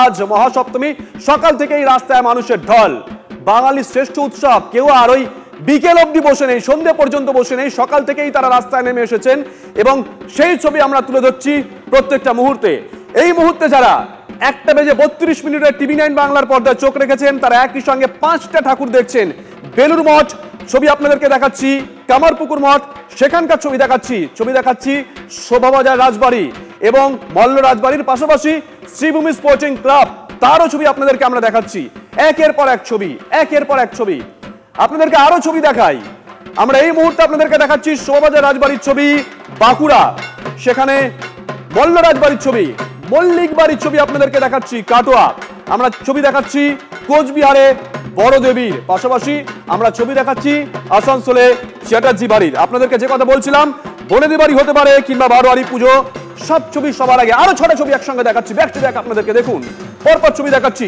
আজ মহাসপ্তমী, সকাল থেকেই রাস্তায় মানুষের ঢল। বাঙালির শ্রেষ্ঠ উৎসব, কেউ আর ওই বিকেল অবধি বসে নেই, সন্ধ্যে পর্যন্ত বসে নেই, সকাল থেকেই তারা রাস্তায় নেমে এসেছেন এবং সেই ছবি আমরা তুলে ধরছি প্রত্যেকটা মুহূর্তে। এই মুহূর্তে যারা 1:32 TV9 বাংলার পর্দায় চোখ রেখেছেন, তারা একই সঙ্গে 5টা ঠাকুর দেখছেন। বেলুর মঠ ছবি আপনাদেরকে দেখাচ্ছি, কামারপুকুর মঠ সেখানকার ছবি দেখাচ্ছি, শোভাবাজার রাজবাড়ি এবং মল্ল রাজবাড়ির পাশাপাশি শ্রীভূমি স্পোর্টিং ক্লাব, তারও ছবি আপনাদেরকে আমরা দেখাচ্ছি। একের পর এক ছবি আপনাদেরকে আরো ছবি দেখাই। আমরা এই মুহূর্তে আপনাদেরকে দেখাচ্ছি শোভাবাজার রাজবাড়ির ছবি, বাঁকুড়া সেখানে মল্ল রাজবাড়ির ছবি, মল্লিক বাড়ির ছবি আপনাদেরকে দেখাচ্ছি, কাটোয়া। আমরা ছবি দেখাচ্ছি কোচবিহারে বড়দেবীর, পাশাপাশি আমরা ছবি দেখাচ্ছি আসানসোলে চ্যাটার্জি বাড়ির। আপনাদেরকে যে কথা বলছিলাম, বনেদি বাড়ি হতে পারে কিংবা বারোয়ারি পুজো, সব ছবি সবার আগে আরো 6টা ছবি একসঙ্গে দেখাচ্ছি। ব্যাক টু ব্যাক আপনাদেরকে দেখুন, পরপর ছবি দেখাচ্ছি।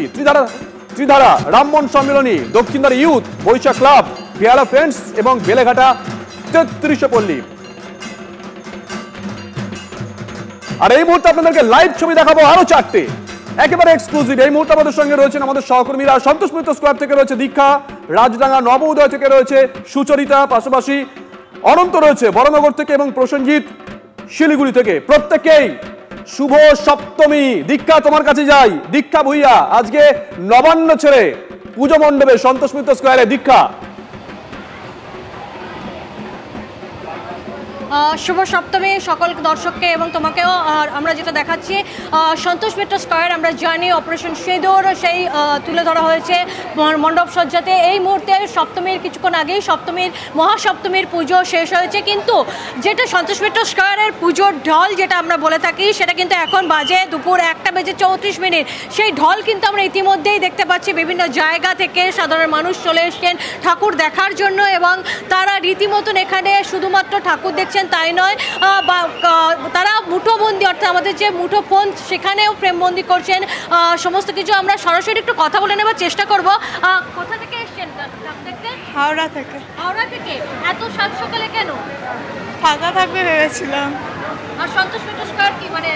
ত্রিধারা রামমন সম্মেলনী, দক্ষিণধারী ইউথ, বৈশাখ ক্লাব, পেয়ারা ফ্রেন্ডস এবং বেলেঘাটা 33 পল্লী। আর এই মুহূর্তে আপনাদেরকে লাইভ ছবি দেখাবো আরো 4টে, একেবারে এক্সক্লুসিভ। এই মুহূর্তে আমাদের সঙ্গে রয়েছেন আমাদের সহকর্মীরা, সন্তোষ মিত্র স্কোয়ার থেকে রয়েছে দীক্ষা, রাজডাঙ্গা নবোদয় থেকে রয়েছে সুচরিতা, পাশাপাশি অনন্ত রয়েছে বড়নগর থেকে এবং প্রসেনজিৎ শিলিগুড়ি থেকে। প্রত্যেকেই শুভ সপ্তমী। দীক্ষা তোমার কাছে যাই, দীক্ষা ভুইয়া আজকে নবান্ন ছেড়ে পুজো মণ্ডপে সন্তোষ মিত্র স্কোয়ারে। দীক্ষা, শুভ সপ্তমী সকল দর্শককে এবং তোমাকেও। আমরা যেটা দেখাচ্ছি সন্তোষ মিত্র স্কয়ার, আমরা জানি অপারেশন সিঁদুর সেই তুলে ধরা হয়েছে মণ্ডপ সজ্জাতে। এই মুহূর্তে সপ্তমীর কিছুক্ষণ আগেই মহাসপ্তমীর পুজো শেষ হয়েছে, কিন্তু যেটা সন্তোষ মিত্র স্কয়ারের পুজোর ঢল যেটা আমরা বলে থাকি, সেটা কিন্তু এখন বাজে দুপুর 1:34। সেই ঢল কিন্তু আমরা ইতিমধ্যেই দেখতে পাচ্ছি। বিভিন্ন জায়গা থেকে সাধারণ মানুষ চলে এসছেন ঠাকুর দেখার জন্য এবং তারা রীতিমতন এখানে শুধুমাত্র ঠাকুর দেখছেন তাই নয়, তারা মুঠোবন্দি অর্থাৎ আমাদের যে মুঠোফোন সেখানেও ফ্রেমবন্দি করছেন। সমস্ত কিছু আমরা সরাসরি একটু কথা বলে নেবার চেষ্টা করব। কোথা থেকে এসছেন? হাওড়া থেকে। হাওড়া থেকে? এত সাত সকালে কেন? ফাঁকা থাকবে ভেবেছিলাম। আর সন্তোষ মিত্র স্কয়ার কি মানে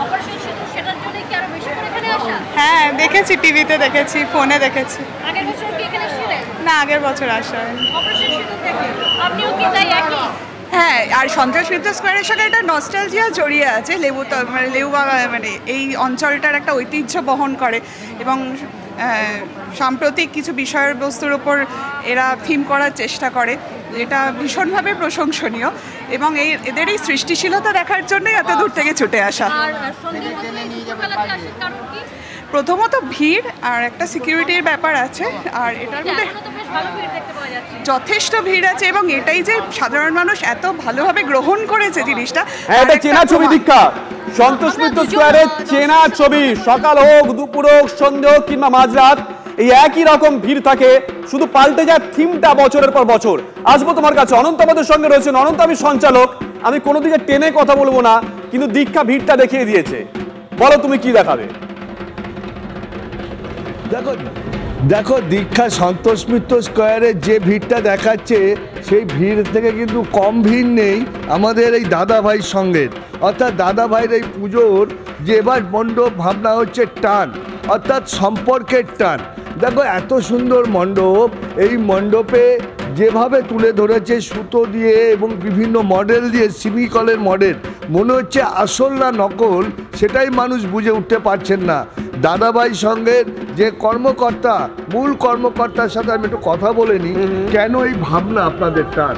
অপারেশন সিঁদুর সেটার জন্যই কি আরো বেশি করে এখানে আসা? হ্যাঁ দেখেছি, টিভিতে দেখেছি, ফোনে দেখেছি। আগের বছর কি এখানে এসেছিলেন? না, আগের বছর আসা। অপারেশন সিঁদুর দেখে আপনিও কি তাই একই? হ্যাঁ, আর সন্তোষ মিত্র স্কোয়ারের সাথে একটা নস্টালজিয়া জড়িয়ে আছে। লেবু মানে এই অঞ্চলটার একটা ঐতিহ্য বহন করে এবং সাম্প্রতিক কিছু বিষয়বস্তুর উপর এরা থিম করার চেষ্টা করে, এটা ভীষণভাবে প্রশংসনীয় এবং এদের এই সৃষ্টিশীলতা দেখার জন্যই এত দূর থেকে ছুটে আসা। প্রথমত ভিড়, আর একটা সিকিউরিটির ব্যাপার আছে, আর এটার মধ্যে যথেষ্ট ভিড় আছে এবং এটাই যে সাধারণ মানুষ এত ভালোভাবে গ্রহণ করেছে জিনিসটা। এটা চেনা ছবি দীক্ষা, সন্তোষ মিত্র স্কোয়ারের চেনা ছবি। সকাল হোক, দুপুর হোক, সন্ধ্যে হোক কিংবা মাঝরাত, এই একই রকম ভিড় থাকে, শুধু পাল্টে যায় থিমটা বছরের পর বছর। আসবো তোমার কাছে, অনন্ত আমাদের সঙ্গে রয়েছেন। অনন্ত, আমি সঞ্চালক, আমি কোনো দিকে টেনে কথা বলবো না, কিন্তু দীক্ষা ভিড়টা দেখিয়ে দিয়েছে। বলো তুমি কি দেখাবে? দেখো দীক্ষা সন্তোষ মিত্র স্কোয়ারের যে ভিড়টা দেখাচ্ছে, সেই ভিড় থেকে কিন্তু কম ভিড় নেই আমাদের এই দাদা ভাইয়ের সঙ্গে। অর্থাৎ দাদা ভাইয়ের এই পুজোর যে এবার মণ্ডপ ভাবনা হচ্ছে টান, অর্থাৎ সম্পর্কের টান। দেখো এত সুন্দর মণ্ডপ, এই মণ্ডপে যেভাবে তুলে ধরেছে সুতো দিয়ে এবং বিভিন্ন মডেল দিয়ে, সিমিকলের মডেল, মনে হচ্ছে আসল না নকল সেটাই মানুষ বুঝে উঠতে পারছেন না। দাদাভাই সঙ্গের যে কর্মকর্তা, মূল কর্মকর্তার সাথে আমি একটু কথা বলে নিই, কেন এই ভাবনা আপনাদের টান?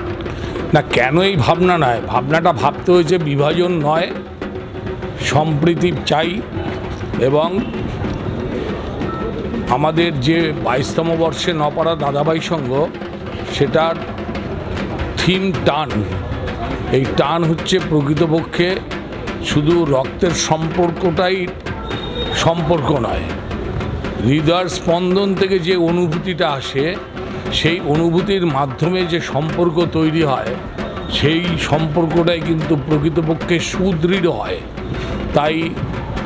না, কেন এই ভাবনা নয়, ভাবনাটা ভাবতে হয়েছে বিভাজন নয়, সম্প্রীতি চাই এবং আমাদের যে 22তম বর্ষে নপাড়া দাদাভাই সংঘ, সেটার থিম টান। এই টান হচ্ছে প্রকৃতপক্ষে শুধু রক্তের সম্পর্কটাই সম্পর্ক নয়, হৃদয়ের স্পন্দন থেকে যে অনুভূতিটা আসে, সেই অনুভূতির মাধ্যমে যে সম্পর্ক তৈরি হয়, সেই সম্পর্কটাই কিন্তু প্রকৃতপক্ষে সুদৃঢ় হয়। তাই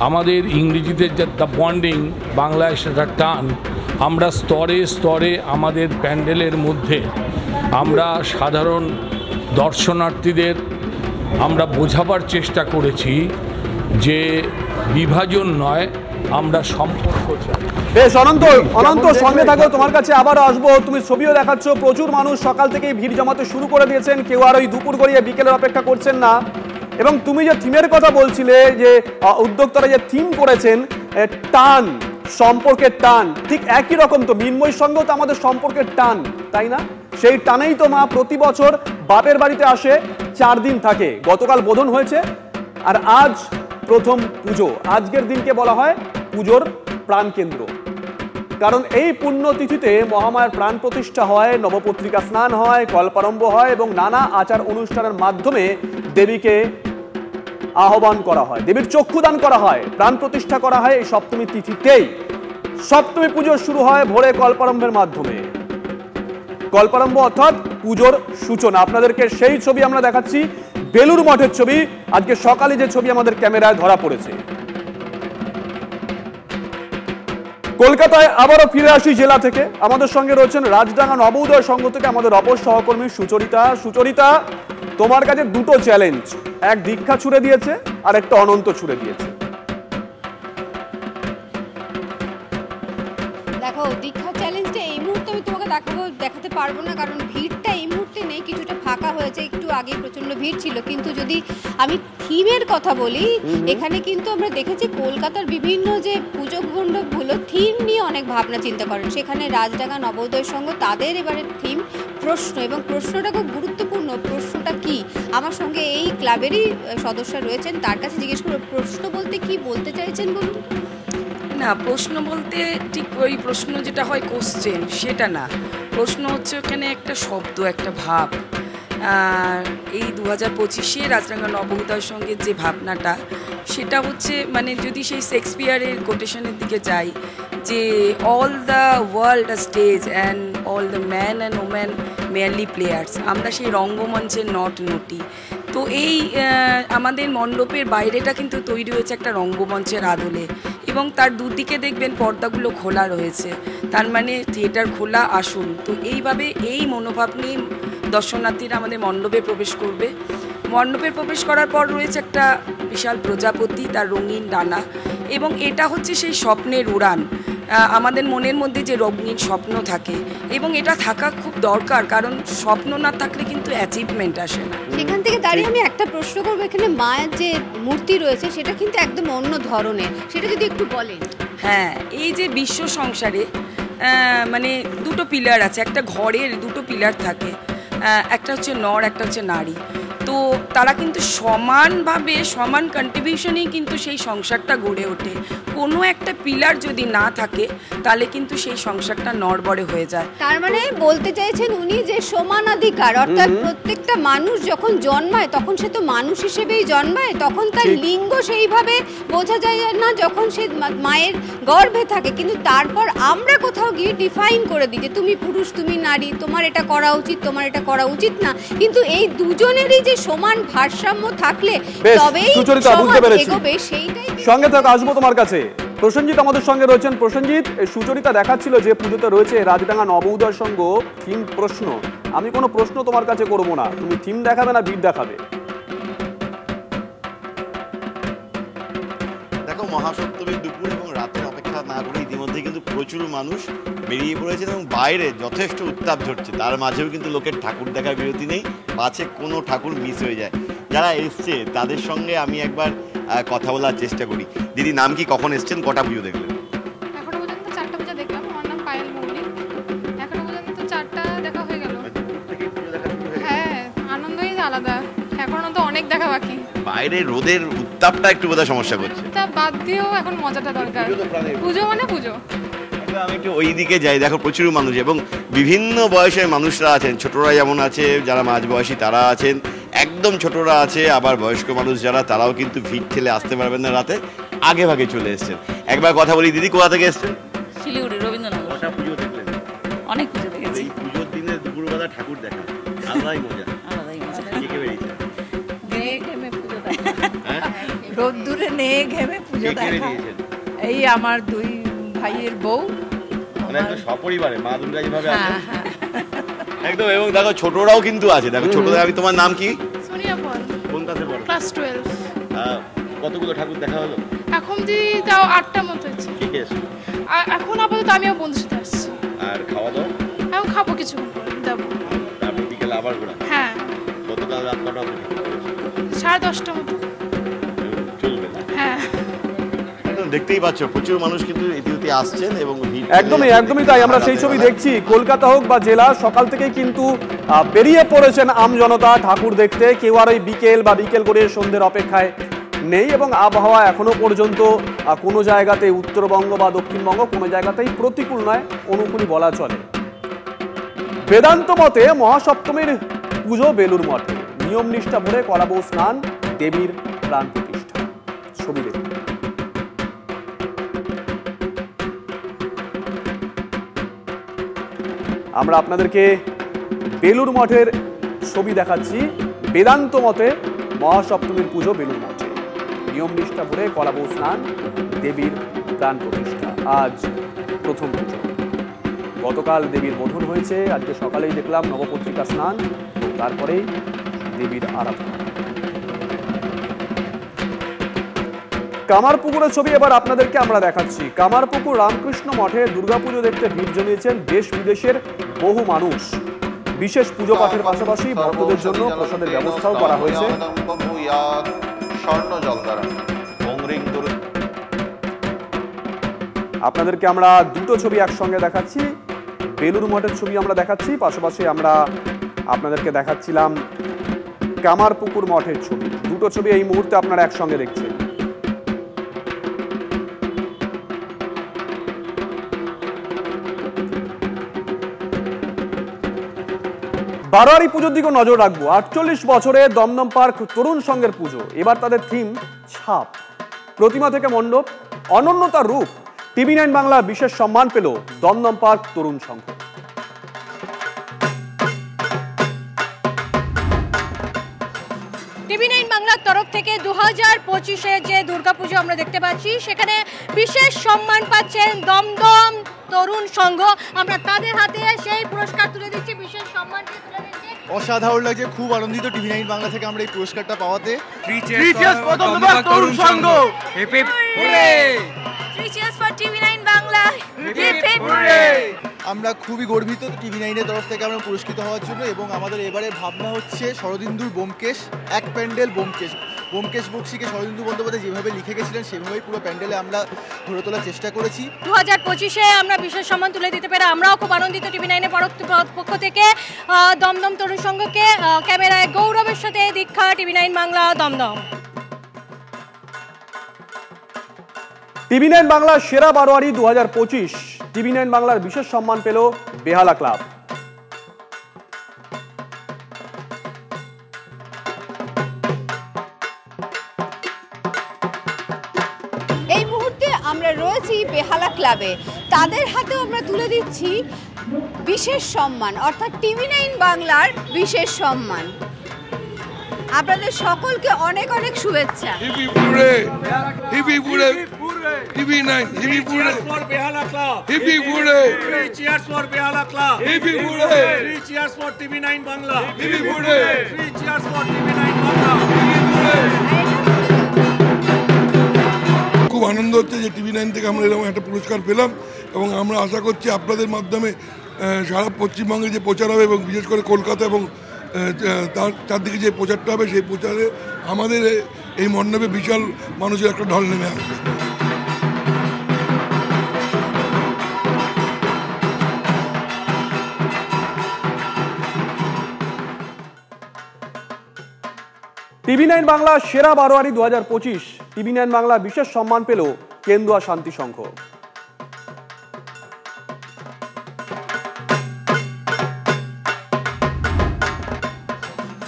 আমাদের ইংরেজিতে যে দ্য বন্ডিং, বাংলায় সেটা টান। আমরা স্তরে স্তরে আমাদের প্যান্ডেলের মধ্যে আমরা সাধারণ দর্শনার্থীদের আমরা বোঝাবার চেষ্টা করেছি যে বিভাজন নয়, আমরা সম্পর্ক চাই। বেশ অনন্ত, অনন্ত সঙ্গে থাকো, তোমার কাছে আবারও আসবো। তুমি ছবিও দেখাচ্ছ, প্রচুর মানুষ সকাল থেকেই ভিড় জমাতে শুরু করে দিয়েছেন, কেউ আর ওই দুপুর গড়িয়ে বিকেলের অপেক্ষা করছেন না। এবং তুমি যে থিমের কথা বলছিলে, যে উদ্যোক্তারা যে থিম করেছেন টান, সম্পর্কের টান, ঠিক একই রকম তো মিন্ময়ের সঙ্গেও তো আমাদের সম্পর্কের টান, তাই না? সেই টানেই তো মা প্রতি বছর বাপের বাড়িতে আসে, 4 দিন থাকে। গতকাল বোধন হয়েছে, আর আজ প্রথম পুজো। আজকের দিনকে বলা হয় পুজোর প্রাণকেন্দ্র, কারণ এই পুণ্যতিথিতে মহামায়ার প্রাণ প্রতিষ্ঠা হয়, নবপত্রিকা স্নান হয়, কল্পারম্ভ হয় এবং নানা আচার অনুষ্ঠানের মাধ্যমে দেবীকে আহ্বান করা হয়, দেবীর চক্ষুদান করা হয়, প্রাণ প্রতিষ্ঠা করা হয় এই সপ্তমী তিথিতেই। সপ্তমী পুজো শুরু হয় ভোরে কল্পারম্ভের মাধ্যমে। কল্পারম্ভ অর্থাৎ পুজোর সূচনা। আপনাদেরকে সেই ছবি আমরা দেখাচ্ছি, বেলুর মঠের ছবি। আজকে সকালে যে ছবি আমাদের ক্যামেরায় ধরা পড়েছে। কলকাতায় আবারও ফিরে আসি জেলা থেকে। আমাদের সঙ্গে রয়েছেন রাজডাঙ্গা নবোদয় সংঘ থেকে আমাদের অপর সহকর্মী সুচরিতা। সুচরিতা, তোমার কাছে দুটো চ্যালেঞ্জ, এক দীক্ষা ছুড়ে দিয়েছে আর একটা অনন্ত ছুড়ে দিয়েছে। দেখো, দীক্ষা চ্যালেঞ্জটা এই মুহূর্তে আমি তোমাকে দেখাতে পারবো না, কারণ ভিড়টা এই মুহূর্তে নেই, কিছুটা ফাঁকা হয়েছে। একটু আগে প্রচন্ড ভিড় ছিল। কিন্তু যদি আমি থিমের কথা বলি, এখানে কিন্তু আমরা দেখেছি কলকাতার বিভিন্ন যে পুজো মণ্ডপগুলো থিম নিয়ে অনেক ভাবনা চিন্তা করেন। সেখানে রাজডাঙ্গা নবোদয় সংঘ তাদের এবারের থিম প্রশ্ন, এবং প্রশ্নটা খুব গুরুত্বপূর্ণ। প্রশ্নটা কি? আমার সঙ্গে এই ক্লাবেরই সদস্য রয়েছেন, তার কাছে জিজ্ঞেস করব, প্রশ্ন বলতে কি বলতে চাইছেন বলুন। না, প্রশ্ন বলতে ঠিক ওই প্রশ্ন যেটা হয় কোশ্চেন, সেটা না। প্রশ্ন হচ্ছে ওখানে একটা শব্দ, একটা ভাব। এই 2025-এ রাজডাঙ্গা নবোদয় সঙ্গে যে ভাবনাটা, সেটা হচ্ছে মানে যদি সেই শেক্সপিয়ারের কোটেশনের দিকে যাই, যে all the world a stage and all the man and woman merely players, আমরা সেই রঙ্গমঞ্চের নট নটি। তো এই আমাদের মণ্ডপের বাইরেটা কিন্তু তৈরি হয়েছে একটা রঙ্গমঞ্চের আদলে, এবং তার দুদিকে দেখবেন পর্দাগুলো খোলা রয়েছে, তার মানে থিয়েটার খোলা আসুন। তো এইভাবে এই মনোভাব নিয়ে দর্শনার্থীরা আমাদের মণ্ডপে প্রবেশ করবে। মণ্ডপে প্রবেশ করার পর রয়েছে একটা বিশাল প্রজাপতি, তার রঙিন ডানা, এবং এটা হচ্ছে সেই স্বপ্নের উড়ান। আমাদের মনের মধ্যে যে রঙিন স্বপ্ন থাকে, এবং এটা থাকা খুব দরকার, কারণ স্বপ্ন না থাকলে কিন্তু অ্যাচিভমেন্ট আসে না। সেখান থেকে দাঁড়িয়ে আমি একটা প্রশ্ন করবো, এখানে মায়ের যে মূর্তি রয়েছে সেটা কিন্তু একদম অন্য ধরনের, সেটা যদি একটু বলেন। হ্যাঁ, এই যে বিশ্ব সংসারে মানে দুটো পিলার আছে, একটা ঘরের দুটো পিলার থাকে, একটা হচ্ছে নর, একটা হচ্ছে নারী। তো তারা কিন্তু সমানভাবে সমান কন্ট্রিবিউশনেই কিন্তু সেই সংসারটা গড়ে ওঠে। কোনো একটা পিলার যদি না থাকে তাহলে কিন্তু সেই সংসারটা নড়বড়ে হয়ে যায়। তার মানে বলতে চাইছেন উনি যে সমানাধিকার, অর্থাৎ প্রত্যেকটা মানুষ যখন জন্মায় তখন সে তো মানুষ হিসেবেই জন্মায়, তখন তার লিঙ্গ সেইভাবে বোঝা যায় না যখন সে মায়ের গর্ভে থাকে। কিন্তু তারপর আমরা কোথাও গিয়ে ডিফাইন করে দিই যে তুমি পুরুষ, তুমি নারী, তোমার এটা করা উচিত, তোমার এটা করা উচিত না। কিন্তু এই দুজনেরই যে সমান ভারসাম্য থাকলে তবেই সমাজ এগোবে, সেইটাই। সঙ্গে থাকা আসবো তোমার কাছে। প্রসেনজিৎ আমাদের সঙ্গে রয়েছেন। প্রসেনজিৎ, সুচরিতা দেখাচ্ছিল যে পুজোতে রয়েছে রাজডাঙ্গা নবোদয় সংঘ থিম প্রশ্ন। আমি কোনো প্রশ্ন তোমার কাছে করবো না, তুমি থিম দেখাবে না ভিড় দেখাবে। দেখো, মহাসপ্তমীর দুপুর এবং রাতের অপেক্ষা না করে ইতিমধ্যে কিন্তু প্রচুর মানুষ বেরিয়ে পড়েছেন এবং বাইরে যথেষ্ট উত্তাপ ঝরছে। তার মাঝেও কিন্তু লোকের ঠাকুর দেখার বিরতি নেই, পাছে কোনো ঠাকুর মিস হয়ে যায়। যারা এসছে তাদের সঙ্গে আমি একবার কথা বলার চেষ্টা করি। দিদি, নাম কি, কখন এসছেন, কটা পুজো দেখলেন? এখনো পর্যন্ত 4টা পুজো দেখলাম। আমার নাম পায়েল মৌলিক। এখনো পর্যন্ত 4টা দেখা হয়ে গেল। হ্যাঁ, আনন্দই আলাদা। এখনো তো অনেক দেখা বাকি। বাইরে রোদের উত্তাপটা একটু বোধহয় সমস্যা করছে। তা বাদ দিয়েও এখন মজাটা দরকার। পুজো মানে পুজো। আমি একটু ওই দিকে যাই, দেখো প্রচুর মানুষ এবং বিভিন্ন বয়সের মানুষরা আছেন। ছোটরা যেমন আছে, যারা মাঝবয়সী তারা আছেন, একদম ছোটরা আছে, আবার বয়স্ক মানুষ যারা, তারাও কিন্তু ভিড় ঠেলে আসতে পারবেন না রাতে, আগে ভাগে চলে এসছেন। একবার কথা বলি, দিদি কোথা থেকে এসছেন? শিলিগুড়ি, রবীন্দ্রনগর। কটা পুজো দেখলেন? অনেক পুজো দেখেছি। এই পুজোর দিনে দুপুরবেলা ঠাকুর দেখা আলাদাই মজা। আলাদাই মজা। কে কে বেরিয়েছে? নেয়ে ঘেমে পুজো দেখা। রোদ্দুরে নেয়ে ঘেমে পুজো দেখা। এই আমার 2 ভাইয়ের বউ, মানে একদম সপরিবারে মা দুর্গা যেভাবে আছে একদম। এবং দেখো ছোটরাও কিন্তু আছে। দেখো ছোটদের, আমি, তোমার নাম কি? সোনিয়া পল। কোন ক্লাসে পড়ো? ক্লাস 12। কতগুলো ঠাকুর দেখা হলো? এখন যদি তাও 8টা মতো হচ্ছে। কে কে এসেছে? এখন আপাতত আমি আমার বন্ধুর সাথে আসছি। আর খাওয়া দাওয়া? এখন খাবো কিছুক্ষণ পরে যাবো। তারপর বিকেলে আবার ঘোরা? হ্যাঁ। গতকাল রাত কটা অবধি? 10:30টা মতো চলবে না? হ্যাঁ। দেখতেই পাচ্ছ প্রচুর মানুষ কিন্তু ইতিমধ্যে আসছেন এবং একদমই তাই। আমরা সেই ছবি দেখছি, কলকাতা হোক বা জেলা, সকাল থেকেই কিন্তু বেরিয়ে পড়েছেন আমজনতা ঠাকুর দেখতে। কেউ আর ওই বিকেল বা বিকেল করে সন্ধ্যের অপেক্ষায় নেই এবং আবহাওয়া এখনো পর্যন্ত কোনো জায়গাতে উত্তরবঙ্গ বা দক্ষিণবঙ্গ কোনো জায়গাতেই প্রতিকূল নয়, অনুকূলই বলা চলে। বেদান্ত মতে মহাসপ্তমীর পুজো বেলুর মঠে, নিয়ম নিষ্ঠা ভরে করাবো স্নান, দেবীর প্রাণ প্রতিষ্ঠা। ছবি দেখুন। আমরা আপনাদেরকে বেলুর মঠের ছবি দেখাচ্ছি। বেদান্ত মতে মহাসপ্তমীর পুজো বেলুর মঠে, নিয়ম নিষ্ঠা ভরে করাবো স্নান, দেবীর প্রাণ প্রতিষ্ঠা। আজ প্রথম পুজো, গতকাল দেবীর বোধন হয়েছে, আজকে সকালেই দেখলাম নবপত্রিকা স্নান, তারপরেই দেবীর আরাধনা। কামারপুকুরের ছবি এবার আপনাদেরকে আমরা দেখাচ্ছি। কামারপুকুর রামকৃষ্ণ মঠে দুর্গাপুজো দেখতে ভিড় জমিয়েছেন দেশ বিদেশের বহু মানুষ। বিশেষ পুজো পাঠের পাশাপাশি ভক্তদের জন্য প্রসাদের ব্যবস্থাও করা হয়েছে। আপনাদেরকে আমরা দুটো ছবি একসঙ্গে দেখাচ্ছি, বেলুর মঠের ছবি আমরা দেখাচ্ছি, পাশাপাশি আমরা আপনাদেরকে দেখাচ্ছিলাম কামারপুকুর মঠের ছবি। দুটো ছবি এই মুহূর্তে আপনারা একসঙ্গে দেখছেন। বারোয়ারি পুজোর দিকে নজর রাখবো। 48 বছরে দমদম পার্ক তরুণ সংঘের পুজো, এবার তাদের থিম ছাপ। প্রতিমা থেকে মণ্ডপ, অনন্যতার রূপ। TV9 বাংলা বিশেষ সম্মান পেল দমদম পার্ক তরুণ সংঘ। TV9 বাংলার তরফ থেকে 2025-এ যে দুর্গাপুজো আমরা দেখতে পাচ্ছি, সেখানে বিশেষ সম্মান পাচ্ছেন দমদম তরুণ সংঘ। আমরা তাদের হাতে সেই পুরস্কার তুলে দিচ্ছি, বিশেষ সম্মানটি তুলে দিচ্ছি। অসাধারণ লাগছে, খুব আনন্দিত TV9 বাংলা থেকে আমরা এই পুরস্কারটা পাওয়াতে। আমরা খুবই গর্বিত TV9-এর তরফ থেকে আমরা পুরস্কৃত হওয়ার জন্য। এবং আমাদের এবারে ভাবনা হচ্ছে শরদিন্দুর বোমকেশ, এক প্যান্ডেল বোমকেশ। বোমকেশ বক্সিকে শরদিন্দু বন্দ্যোপাধ্যায় যেভাবে লিখে গেছিলেন সেভাবেই পুরো প্যান্ডেলে আমরা ধরে তোলার চেষ্টা করেছি। 2025-এ আমরা বিশেষ সম্মান তুলে দিতে পেরে আমরাও খুব আনন্দিত। TV9-এর পক্ষ থেকে দমদম তরুণ সংঘকে ক্যামেরায় গৌরবের সাথে দীক্ষা। TV9 বাংলা, দমদম। TV9 বাংলার সেরা বারোয়ারি 2025। TV9 বাংলার বিশেষ সম্মান পেল বেহালা ক্লাব। এই মুহূর্তে আমরা রয়েছি বেহালা ক্লাবে, তাদের হাতেও আমরা তুলে দিচ্ছি বিশেষ সম্মান, অর্থাৎ TV9 বাংলার বিশেষ সম্মান। আপনাদের সকলকে অনেক অনেক শুভেচ্ছা। খুব আনন্দ হচ্ছে যে TV9 থেকে আমরা এরকম একটা পুরস্কার পেলাম এবং আমরা আশা করছি আপনাদের মাধ্যমে সারা পশ্চিমবঙ্গে যে প্রচার হবে এবং বিশেষ করে কলকাতা এবং তার চারদিকে যে প্রচারটা হবে সেই প্রচারে আমাদের এই মণ্ডপে বিশাল মানুষের একটা ঢল নেমে আসবে। TV9 বাংলা সেরা বারোয়ারি 2025। TV9 বাংলা বিশেষ সম্মান পেল কেন্দুয়া শান্তি সংঘ।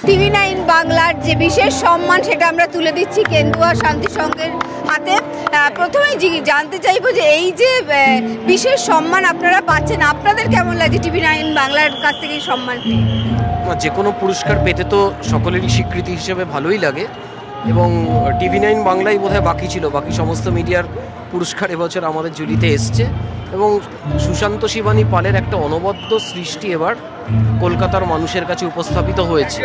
TV9 বাংলার যে বিশেষ সম্মান সেটা আমরা তুলে দিচ্ছি কেন্দুয়া শান্তি সংঘের হাতে। প্রথমেই জানতে চাইবো যে এই যে বিশেষ সম্মান আপনারা পাচ্ছেন, আপনাদের কেমন লাগছে TV9 বাংলার কাছ থেকে সম্মান পেয়ে? যে কোনো পুরস্কার পেতে তো সকলেরই স্বীকৃতি হিসেবে ভালোই লাগে এবং TV9 বাংলাই বোধহয় বাকি ছিল, বাকি সমস্ত মিডিয়ার পুরস্কার এবছর আমাদের ঝুলিতে এসছে এবং সুশান্ত শিবানী পালের একটা অনবদ্য সৃষ্টি এবার কলকাতার মানুষের কাছে উপস্থাপিত হয়েছে।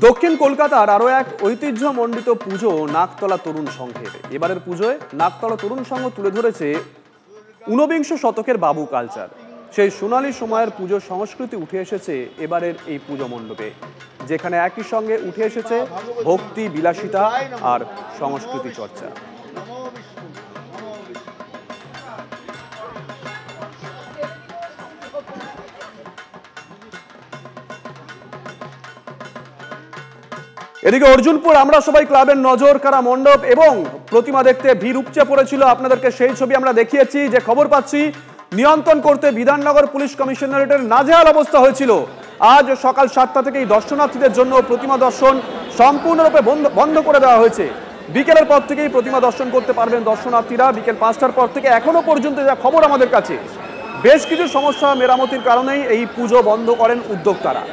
দক্ষিণ কলকাতার আরো এক ঐতিহ্যমণ্ডিত পুজো নাকতলা তরুণ সংঘের। এবারের পুজোয় নাকতলা তরুণ সংঘ তুলে ধরেছে ঊনবিংশ শতকের বাবু কালচার। সেই সোনালী সময়ের পুজো সংস্কৃতি উঠে এসেছে এবারের এই পুজো মণ্ডপে, যেখানে একই সঙ্গে উঠে এসেছে ভক্তি, বিলাসিতা আর সংস্কৃতি চর্চা। এদিকে অর্জুনপুর আমরা সবাই ক্লাবের নজর কাড়া মণ্ডপ এবং প্রতিমা দেখতে ভিড় উপচে পড়েছিল। আপনাদেরকে সেই ছবি আমরা দেখিয়েছি। যে খবর পাচ্ছি, নিয়ন্ত্রণ করতে বিধাননগর পুলিশ কমিশনারেটের নাজেহাল অবস্থা হয়েছিল। আজ সকাল 7টা থেকেই দর্শনার্থীদের জন্য প্রতিমা দর্শন সম্পূর্ণরূপে বন্ধ করে দেওয়া হয়েছে। বিকেলের পর থেকেই প্রতিমা দর্শন করতে পারবেন দর্শনার্থীরা। বিকেল 5টার পর থেকে এখনো পর্যন্ত যা খবর আমাদের কাছে, বেশ কিছু সমস্যা মেরামতির কারণেই এই পুজো বন্ধ করেন উদ্যোক্তারা।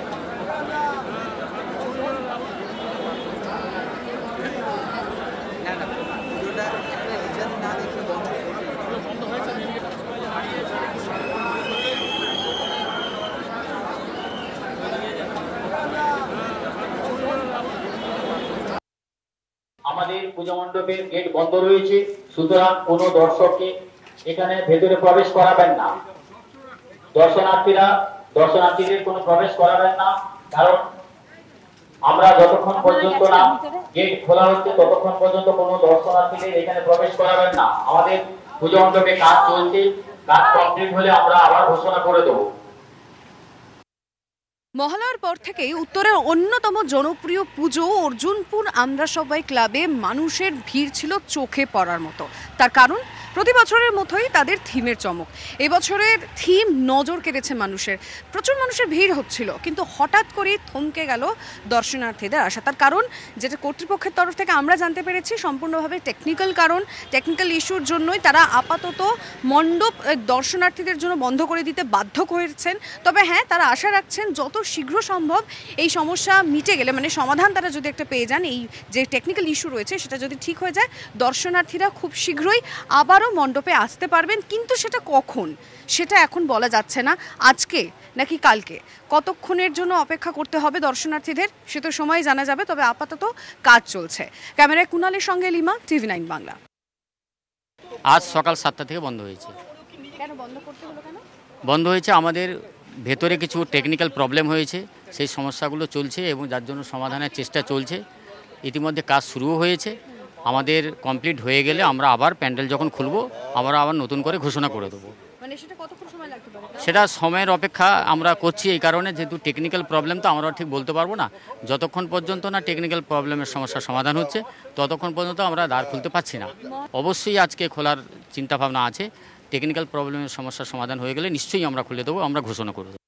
আমাদের পূজা মণ্ডপের গেট বন্ধ রয়েছে, সুতরাং কোনো দর্শককে এখানে ভেতরে প্রবেশ করাবেন না। দর্শনার্থীদের কোনো প্রবেশ করাবেন না, কারণ আমরা যতক্ষণ পর্যন্ত না গেট খোলা হচ্ছে ততক্ষণ পর্যন্ত কোনো দর্শনার্থীদের এখানে প্রবেশ করাবেন না। আমাদের পূজা মণ্ডপে কাজ চলছে, কাজ কমপ্লিট হলে আমরা আবার ঘোষণা করে দেবো। মহালয়ার পর থেকেই উত্তরের অন্যতম জনপ্রিয় পুজো অর্জুনপুর আমরা সবাই ক্লাবে মানুষের ভিড় ছিল চোখে পড়ার মতো। তার কারণ প্রতি বছরের মতোই তাদের থিমের চমক। এবছরের থিম নজর কেড়েছে মানুষের। প্রচুর মানুষের ভিড় হচ্ছিল, কিন্তু হঠাৎ করেই থমকে গেল দর্শনার্থীদের আসা। তার কারণ যেটা কর্তৃপক্ষের তরফ থেকে আমরা জানতে পেরেছি, সম্পূর্ণভাবে টেকনিক্যাল কারণ, টেকনিক্যাল ইস্যুর জন্যই তারা আপাতত মণ্ডপ দর্শনার্থীদের জন্য বন্ধ করে দিতে বাধ্য হয়েছেন। তবে হ্যাঁ, তারা আশা রাখছেন যত শীঘ্র সম্ভব এই সমস্যা মিটে গেলে, মানে সমাধান তারা যদি একটা পেয়ে যান, এই যে টেকনিক্যাল ইস্যু রয়েছে সেটা যদি ঠিক হয়ে যায়, দর্শনার্থীরা খুব শীঘ্রই আবারও মণ্ডপে আসতে পারবেন। কিন্তু সেটা কখন সেটা এখন বলা যাচ্ছে না, আজকে নাকি কালকে। কতক্ষণের জন্য অপেক্ষা করতে হবে দর্শনার্থীদের সে তো সময় জানা যাবে। তবে আপাতত কাজ চলছে। ক্যামেরায় কুণালের সঙ্গে লিমা, TV9 বাংলা। আজ সকাল 7টা থেকে বন্ধ হয়েছে। কেন বন্ধ করতে হলো? কেন বন্ধ হয়েছে? আমাদের ভেতরে কিছু টেকনিক্যাল প্রবলেম হয়েছে, সেই সমস্যাগুলো চলছে এবং যার জন্য সমাধানের চেষ্টা চলছে। ইতিমধ্যে কাজ শুরুও হয়েছে। আমাদের কমপ্লিট হয়ে গেলে আমরা আবার প্যান্ডেল যখন খুলবো আমরা আবার নতুন করে ঘোষণা করে দেবো। মানে সেটা কতক্ষণ সময় লাগতে পারে? সেটা সময়ের অপেক্ষা আমরা করছি এই কারণে, যেহেতু টেকনিক্যাল প্রবলেম তো আমরা ঠিক বলতে পারবো না। যতক্ষণ পর্যন্ত না টেকনিক্যাল প্রবলেমের সমস্যার সমাধান হচ্ছে ততক্ষণ পর্যন্ত আমরা দ্বার খুলতে পারছি না। অবশ্যই আজকে খোলার চিন্তাভাবনা আছে। টেকনিক্যাল প্রবলেমের সমস্যার সমাধান হয়ে গেলে নিশ্চয়ই আমরা খুলে দেবো, আমরা ঘোষণা করে দেবো।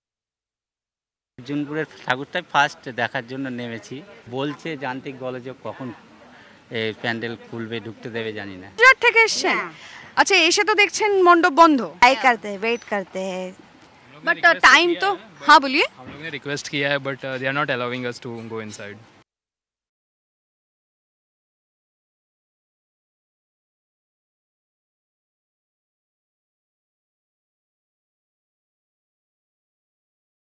অর্জুনপুরের ঠাকুরটাই ফার্স্ট দেখার জন্য নেমেছি। বলছে যান্ত্রিক গোলযোগ, কখন প্যান্ডেল খুলবে, ঢুকতে দেবে জানি না। থেকে এসছেন? আচ্ছা, এসে তো দেখছেন মণ্ডপ বন্ধ। वेट करते हैं बट टाइम तो। हाँ बोलिए। हम लोग ने रिक्वेस्ट किया है but they are not allowing us to go inside.